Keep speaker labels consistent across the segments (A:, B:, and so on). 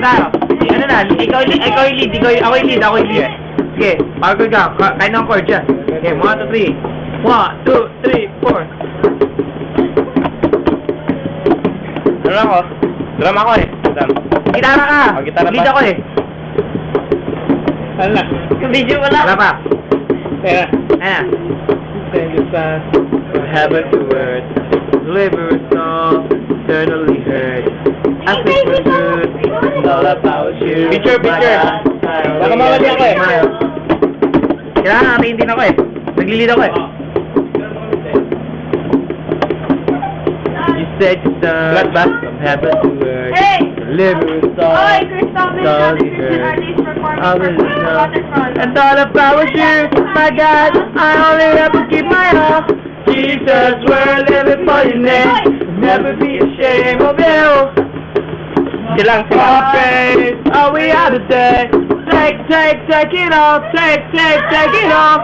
A: tayo. Ano na, ikaw yung lead, ako yung lead. Sige, parkour ka, kahit ng chord siya. Okay, 1, 2, 3. 1, 2, 3, 4.
B: Ano lang ako? Drum ako eh. Drum.
A: Gitara ka!
B: Oh, gitara pa.
A: Lead ako eh.
B: Ano na? Video wala.
A: Wala pa.
B: Teka.
A: Ayan.
B: Send you fast from heaven to earth.
A: Deliver a song, eternally heard. I think we're good.
B: It's all about you. Picture. Baka mawali ako eh.
A: Kailangan natin din ako eh. Naglilid ako eh. You said you
B: Flat ba?
A: from heaven to earth.
C: Hey!
A: Deliver a song,
C: Oy, Crystal, this
A: eternally
C: is
A: heard.
C: artist performing
A: I
C: for
A: will know.
C: Waterfront.
A: And all about you, my God, I only have to keep my all. Jesus, we're living for your name. Never be ashamed of you.
B: Silang.
A: Our praise, all we are today. Take it all. Take it all.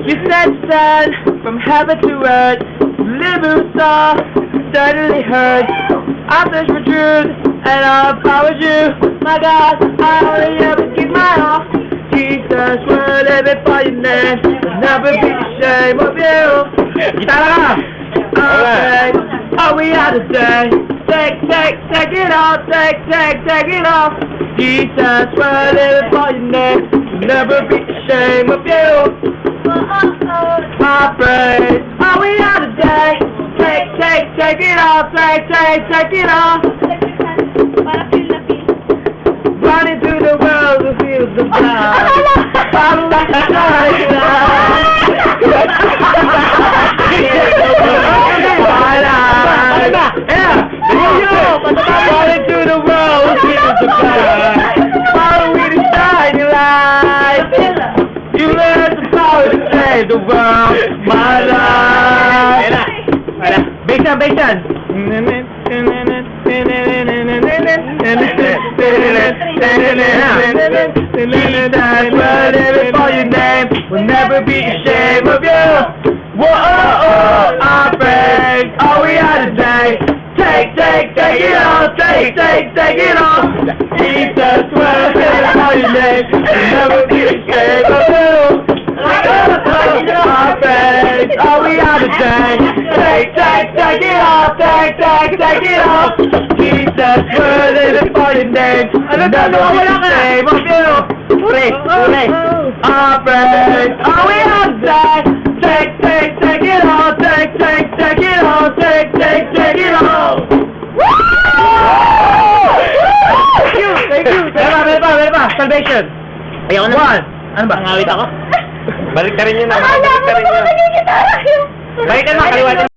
A: You said stand from heaven to earth. Living star, certainly heard. I search for truth and all power you. My God, I only ever keep my all. Jesus, we're living for your name. Never be ashamed of you. Gitara ka! Okay, all we are today. Take it all. Take it all. Jesus, we're living for your name. Never be ashamed of you. My praise, all we are today. Take it all. Take it all.
C: Para feel na feel.
A: Running through the world to feel the blood. Follow like a Running through the world to feel the blood. Follow with the shining light. You learn the power to save the world. My life. Bass yan. Whatever for your name, we'll never be ashamed of you. Whoa, our praise, all we are today. Take it all. Take it all. Jesus, whatever for your name, we'll never be ashamed of you. Our praise, all we are today. Take it all. Take it all. Jesus, we're living for your name. We'll never be ashamed of you. Our praise, all we are today. Take it all. Take it all. Take it all. Thank you. Meron pa. Salvation.
B: Ayaw na.
A: One. Ano ba?
B: Nangawit ako. Balik ka rin yun.
C: Akala ko
B: Balik ka rin
C: ba
B: yun.
C: nagigitara yun?
B: Balik ka na. Kaliwa.